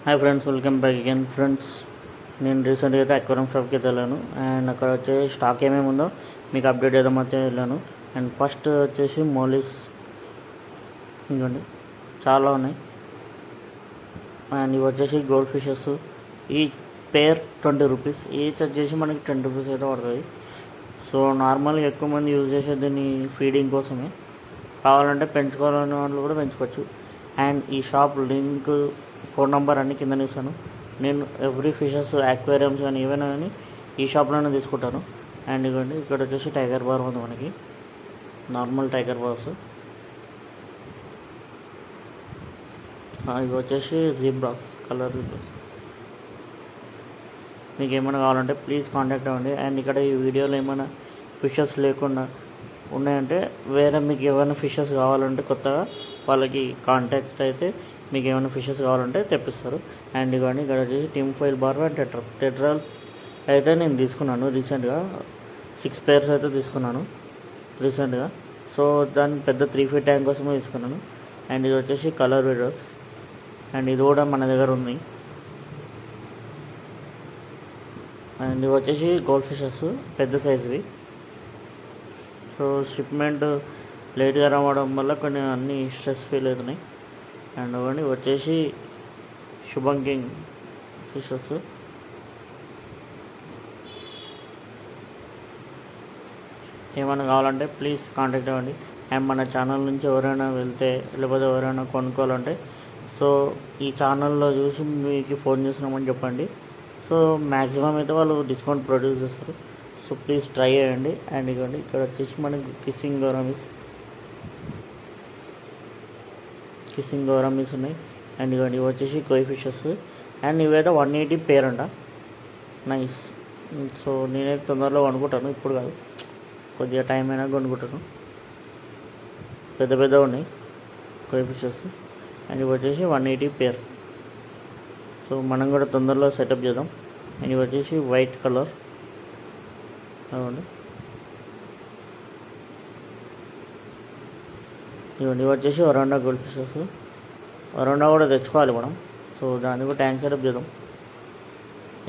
Hi friends, welcome back again friends. నేను రీసెంట్గా అయితే అక్వేరియం షాప్కి అయితే వెళ్ళాను. అండ్ అక్కడ వచ్చేసి స్టాక్ ఏమేమి ఉందో మీకు అప్డేట్ చేద్దామైతే వెళ్ళాను. అండ్ ఫస్ట్ వచ్చేసి మోలీస్ ఇవ్వండి, చాలా ఉన్నాయి. అండ్ ఇవి వచ్చేసి గోల్డ్ ఫిషెస్. ఈ పేర్ 20 రూపీస్, ఈచ్ వచ్చేసి మనకి 10 రూపీస్ అయితే పడుతుంది. సో నార్మల్గా ఎక్కువ మంది యూజ్ చేసేది దీన్ని ఫీడింగ్ కోసమే. కావాలంటే పెంచుకోవాలనే వాళ్ళు కూడా పెంచుకోవచ్చు. అండ్ ఈ షాప్ లింక్, ఫోన్ నెంబర్ అన్ని కింద ఇస్తాను. నేను ఎవ్రీ ఫిషెస్, అక్వేరియంస్ కానీ ఏవైనా కానీ ఈ షాప్లోనే తీసుకుంటాను. అండ్ ఇవ్వండి, ఇక్కడ వచ్చేసి టైగర్ బార్ ఉంది మనకి, నార్మల్ టైగర్ బార్స్. ఇవి వచ్చేసి జీబ్రాస్, కలర్ జీబ్రాస్. మీకు ఏమైనా కావాలంటే ప్లీజ్ కాంటాక్ట్ అవ్వండి. అండ్ ఇక్కడ ఈ వీడియోలో ఏమైనా ఫిషెస్ లేకుండా ఉన్నాయంటే, వేరే మీకు ఏమైనా ఫిషెస్ కావాలంటే కొత్తగా వాళ్ళకి కాంటాక్ట్ అయితే మీకు ఏమైనా ఫిషెస్ కావాలంటే తెప్పిస్తారు. అండ్ ఇవన్నీ ఇక్కడ వచ్చేసి టిమ్ ఫాయిల్ బార్ అండ్ టెట్రాల్ అయితే నేను తీసుకున్నాను రీసెంట్గా. 6 పేర్స్ అయితే తీసుకున్నాను రీసెంట్గా. సో దాని పెద్ద 3 ఫీట్ ట్యాంక్ కోసమే తీసుకున్నాను. అండ్ ఇది వచ్చేసి కలర్ వీడియోస్. అండ్ ఇది కూడా మన దగ్గర ఉంది. అండ్ ఇవి వచ్చేసి గోల్డ్ ఫిషెస్, పెద్ద సైజువి. సో షిప్మెంట్ లేట్గా రావడం వల్ల కొన్ని అన్ని స్ట్రెస్ ఫీల్ అవుతున్నాయి. అండ్ అవన్నీ వచ్చేసి శుభం కింగ్ ఫిషెస్. ఏమైనా కావాలంటే ప్లీజ్ కాంటాక్ట్ అవ్వండి. అండ్ మన ఛానల్ నుంచి ఎవరైనా వెళ్తే లేకపోతే ఎవరైనా కొనుక్కోవాలంటే సో ఈ ఛానల్లో చూసి మీకు ఫోన్ చేసినామని చెప్పండి. సో మ్యాక్సిమం అయితే వాళ్ళు డిస్కౌంట్ ప్రొడ్యూస్ చేస్తారు. సో ప్లీజ్ ట్రై చేయండి. అండ్ ఇవ్వండి, ఇక్కడ వచ్చేసి మనకి కిస్సింగ్ గౌరమిస్ ఉన్నాయి. అండ్ ఇవ్వండి, ఇవి వచ్చేసి కోయి ఫిషెస్. అండ్ ఇవైతే 180 పేర్ అంట. నైస్. సో నేనైతే తొందరలో కొనుక్కుంటాను, ఇప్పుడు కాదు, కొద్దిగా టైం అయినా కొనుక్కుంటాను. పెద్ద ఉన్నాయి కోయి ఫిషెస్. అండ్ ఇవి వచ్చేసి 180 పేర్. సో మనం కూడా తొందరలో సెటప్ చేద్దాం. అండ్ ఇవి వచ్చేసి వైట్ కలర్. అవునండి, ఇవన్నీ వచ్చేసి వరండా గోల్డ్ ఫిషెస్. వరండా కూడా తెచ్చుకోవాలి మనం. సో దాన్ని కూడా ట్యాంక్ సెటప్ చేద్దాం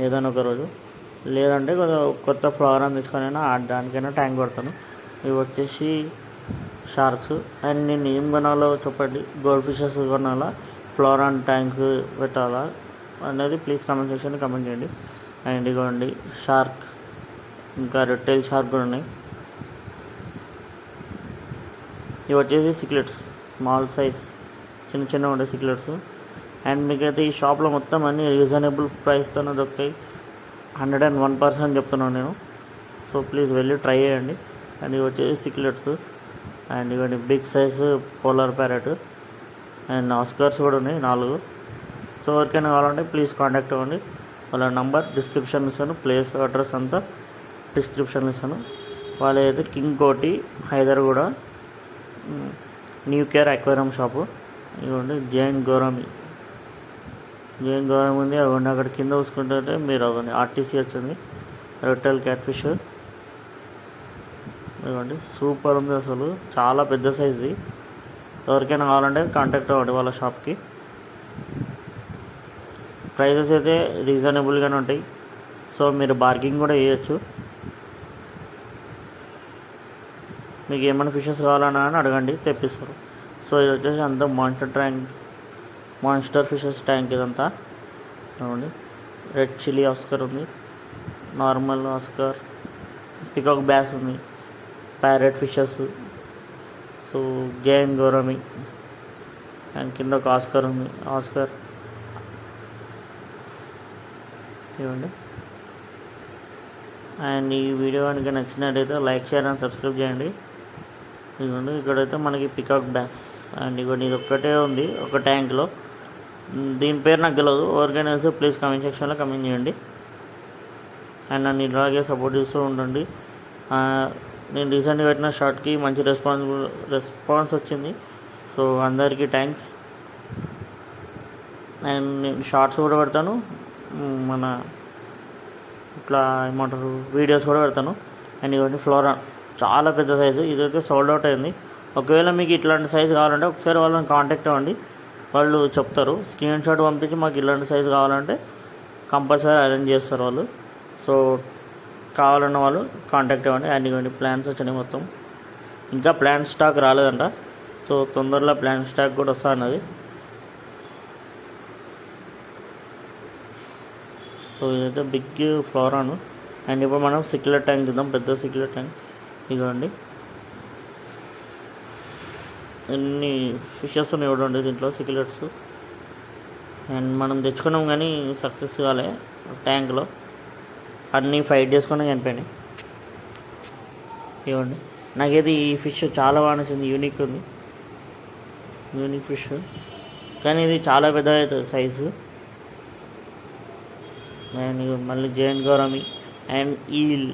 ఏదైనా ఒక రోజు. లేదంటే కొత్త ఫ్లవర్ అని తెచ్చుకొనైనా దానికైనా ట్యాంక్ కొడతాను. ఇవి వచ్చేసి షార్క్స్. అండ్ నేను ఏం కొనాలో చెప్పండి, గోల్డ్ ఫిషెస్ కొనాలా, ఫ్లవర్ అండ్ ట్యాంక్ పెట్టాలా అనేది ప్లీజ్ కామెంట్ సెక్షన్లో కామెంట్ చేయండి. అండ్ ఇదిగోండి షార్క్, ఇంకా రెడ్ టైల్ షార్క్ కూడా ఉన్నాయి. ఇవి వచ్చేసి సిక్లెట్స్, స్మాల్ సైజ్, చిన్న ఉండే సిక్లెట్స్. అండ్ మీకైతే ఈ షాప్లో మొత్తం అన్నీ రీజనబుల్ ప్రైస్తోనే దొరుకుతాయి. 101% చెప్తున్నాను నేను. సో ప్లీజ్ వెళ్ళి ట్రై చేయండి. అండ్ ఇవి వచ్చేసి సిక్లెట్స్. అండ్ ఇవన్నీ big size polar parrot. And Oscars కూడా ఉన్నాయి 4. సో ఎవరికైనా కావాలంటే ప్లీజ్ కాంటాక్ట్ అవ్వండి. వాళ్ళ నంబర్ డిస్క్రిప్షన్ ఇస్తాను, ప్లేస్ అడ్రస్ అంతా డిస్క్రిప్షన్ ఇస్తాను. వాళ్ళైతే కింగ్ కోటి, Hyderguda, new care aquarium shop. ఇవ్వండి జైన్ గౌరమి ఉంది. అవ్వండి అక్కడ కింద చూసుకుంటే మీరు అవ్వండి ఆర్టీసీ వచ్చింది. రెట్టెల్ క్యాట్ ఫిష్ ఇవ్వండి, సూపర్ ఉంది అసలు, చాలా పెద్ద సైజ్ది. ఎవరికైనా కావాలంటే కాంటాక్ట్ అవ్వండి వాళ్ళ షాప్కి. ప్రైజెస్ అయితే రీజనబుల్గానే ఉంటాయి. సో మీరు బార్గింగ్ కూడా చేయొచ్చు. మీకు ఏమైనా ఫిషెస్ కావాలన్నా అని అడగండి, తెప్పిస్తారు. సో ఇది వచ్చేసి అంతా మాన్స్టర్ ఫిషెస్ ట్యాంక్ ఇదంతా. చూడండి, రెడ్ చిల్లీ ఆస్కర్ ఉంది, నార్మల్ ఆస్కర్, పికాక్ బ్యాస్ ఉంది, parrot fishes. So Jain gourami. And కింద ఒక ఆస్కర్ ఉంది, ఆస్కర్. ఇవ్వండి. అండ్ ఈ వీడియో కనుక నచ్చినట్టయితే లైక్, షేర్ అండ్ సబ్స్క్రైబ్ చేయండి. ఇదిగోండి, ఇక్కడైతే మనకి పికాక్ బ్యాస్. అండ్ ఇదిగోండి, ఇది ఒక్కటే ఉంది ఒక ట్యాంక్లో. దీని పేరు నాకు తెలియదు, ఎవరికైనా తెలిస్తే ప్లీజ్ కామెంట్ సెక్షన్లో కామెంట్ చేయండి. అండ్ నన్ను ఇలాగే సపోర్ట్ చేస్తూ ఉండండి. నేను రీసెంట్గా పెట్టిన షార్ట్కి మంచి రెస్పాన్స్ వచ్చింది. సో అందరికీ థ్యాంక్స్. అండ్ నేను షార్ట్స్ కూడా పెడతాను, మన ఇట్లా ఏమంటారు వీడియోస్ కూడా పెడతాను. అండ్ ఇవన్నీ ఫ్లోరా, చాలా పెద్ద సైజు. ఇదైతే సోల్డ్ అవుట్ అయింది. ఒకవేళ మీకు ఇట్లాంటి సైజు కావాలంటే ఒకసారి వాళ్ళని కాంటాక్ట్ అవ్వండి. వాళ్ళు చెప్తారు. స్క్రీన్ షాట్ పంపించి మాకు ఇలాంటి సైజు కావాలంటే కంపల్సరీ అరేంజ్ చేస్తారు వాళ్ళు. సో కావాలన్న వాళ్ళు కాంటాక్ట్ అవ్వండి. అండ్ ఇవన్నీ ప్లాన్స్ వచ్చినాయి మొత్తం. ఇంకా ప్లాన్ స్టాక్ రాలేదంట. సో తొందరలో ప్లాన్ స్టాక్ కూడా వస్తా అన్నది. సో ఇదైతే బిగ్ ఫ్లోరాను. అండ్ ఇప్పుడు మనం సిక్యులర్ ట్యాంక్ చూద్దాం. పెద్ద సిక్యులర్ ట్యాంక్ ఇదిగోండి. ఎన్ని ఫిషెస్ ఉన్నాయి చూడండి దీంట్లో సిక్యులర్స్. అండ్ మనం తెచ్చుకున్నాం కానీ సక్సెస్ కాలే. ట్యాంక్లో అన్నీ ఫైట్ చేసుకుని చనిపోయినాయి. ఇవ్వండి. నాకైతే ఈ ఫిష్ చాలా బాగా నచ్చింది. యూనిక్ ఉంది, యూనిక్ ఫిష్. కానీ ఇది చాలా పెద్దగా అవుతుంది సైజు. అండ్ మళ్ళీ జైంట్ గౌరమి అండ్ ఈల్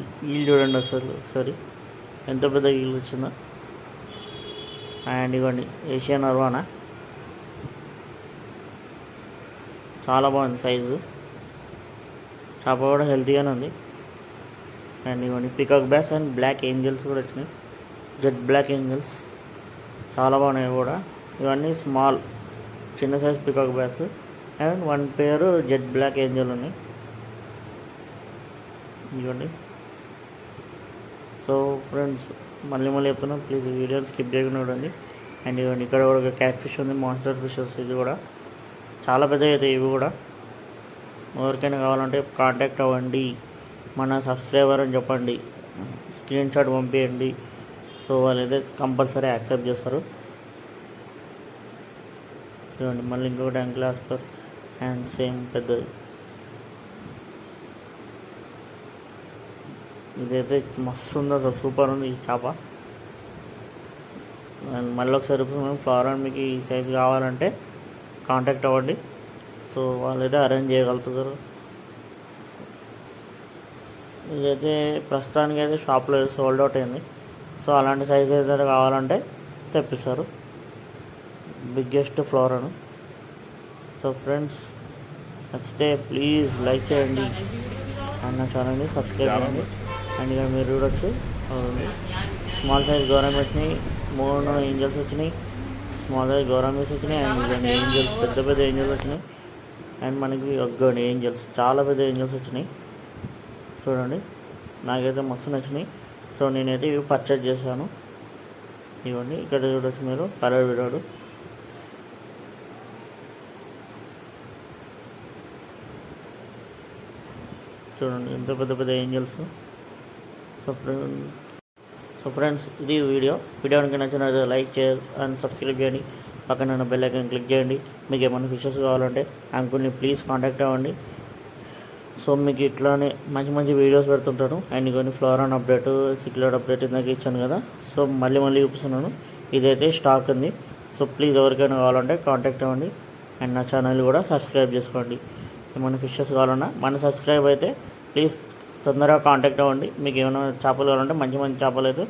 చూడండి అసలు ఒకసారి ఎంత పెద్ద ఈల్ వచ్చిందో. అండ్ ఇవ్వండి ఏషియన్ అర్వానా, చాలా బాగుంది సైజు. చేప కూడా హెల్తీగానే ఉంది. అండ్ ఇవ్వండి పికాక్ బ్యాస్ అండ్ బ్లాక్ ఏంజల్స్ కూడా వచ్చినాయి. జెట్ బ్లాక్ ఏంజల్స్ చాలా బాగున్నాయి కూడా. ఇవన్నీ స్మాల్ చిన్న సైజ్ పికాక్ బ్యాస్ అండ్ 1 పేరు జెట్ బ్లాక్ ఏంజల్ ఉన్నాయి. ఇవ్వండి. సో ఫ్రెండ్స్ మళ్ళీ చెప్తున్నాం, ప్లీజ్ వీడియోని స్కిప్ చేయకుండా చూడండి. అండ్ ఇవ్వండి ఇక్కడ కూడా ఒక క్యాట్ ఫిష్ ఉంది, మాన్స్టర్ ఫిషెస్. ఇది కూడా చాలా పెద్దగా అవుతాయి ఇవి కూడా. ఎవరికైనా కావాలంటే కాంటాక్ట్ అవ్వండి, మన సబ్స్క్రైబర్ అని చెప్పండి, స్క్రీన్ షాట్ పంపించండి. సో వాళ్ళైతే కంపల్సరీ యాక్సెప్ట్ చేస్తారు. చూడండి మళ్ళీ ఇంకొకటి యాంక్లాస్పర్ అండ్ సేమ్ పెద్దది. ఇదైతే మస్తు ఉంది అసలు, సూపర్ ఉంది ఈ చేప. అండ్ మళ్ళీ ఒకసారి ఫ్లోరాన్ మీకు ఈ సైజు కావాలంటే కాంటాక్ట్ అవ్వండి. సో వాళ్ళైతే అరేంజ్ చేయగలుగుతారు. ఇదైతే ప్రస్తుతానికి అయితే షాప్లో సోల్డ్ అవుట్ అయింది. సో అలాంటి సైజ్ అయితే కావాలంటే తెప్పిస్తారు. బిగ్గెస్ట్ ఫ్లోరాన్. సో ఫ్రెండ్స్ నచ్చితే ప్లీజ్ లైక్ చేయండి అండ్ నా ఛానల్ని సబ్స్క్రైబ్ చేయండి. అండ్ ఇక్కడ మీరు చూడొచ్చు స్మాల్ సైజ్ గౌరమ్స్ వచ్చినాయి, 3 ఏంజల్స్ వచ్చినాయి, స్మాల్ సైజ్ గౌరమ్స్ వచ్చినాయి. అండ్ 2 ఏంజల్స్ పెద్ద పెద్ద ఏంజల్స్ వచ్చినాయి. అండ్ మనకి 1 ఏంజల్స్ చాలా పెద్ద ఏంజల్స్ వచ్చినాయి. చూడండి నాకైతే మస్తు నచ్చినాయి. సో నేనైతే ఇవి పర్చేజ్ చేశాను. ఇవ్వండి ఇక్కడ చూడొచ్చు మీరు కలర్ విడాడు. చూడండి ఎంత పెద్ద పెద్ద ఏంజల్స్. సో ఫ్రెండ్స్ ఇది వీడియోకి నచ్చినట్లయితే లైక్ చేయండి అండ్ సబ్స్క్రైబ్ చేయండి. పక్కన ఉన్న బెల్ ఐకాన్ క్లిక్ చేయండి. మీకు ఏమైనా ఫిషెస్ కావాలంటే అంకుల్ని ప్లీజ్ కాంటాక్ట్ అవ్వండి. సో మీకు ఇట్లానే మంచి మంచి వీడియోస్ పెడుతుంటాను. అండ్ కొన్ని ఫ్లోరాన్ అప్డేట్, సిక్యులర్ అప్డేట్ ఇందాక ఇచ్చాను కదా. సో మళ్ళీ చూపిస్తున్నాను. ఇదైతే స్టాక్ ఉంది. సో ప్లీజ్ ఎవరికైనా కావాలంటే కాంటాక్ట్ అవ్వండి. అండ్ నా ఛానల్ కూడా సబ్స్క్రైబ్ చేసుకోండి. ఏమైనా ఫిషెస్ కావాలన్నా మన సబ్స్క్రైబ్ అయితే ప్లీజ్ తొందరగా కాంటాక్ట్ అవ్వండి. మీకు ఏమైనా చేపలు కావాలంటే మంచి మంచి చేపలు అయితే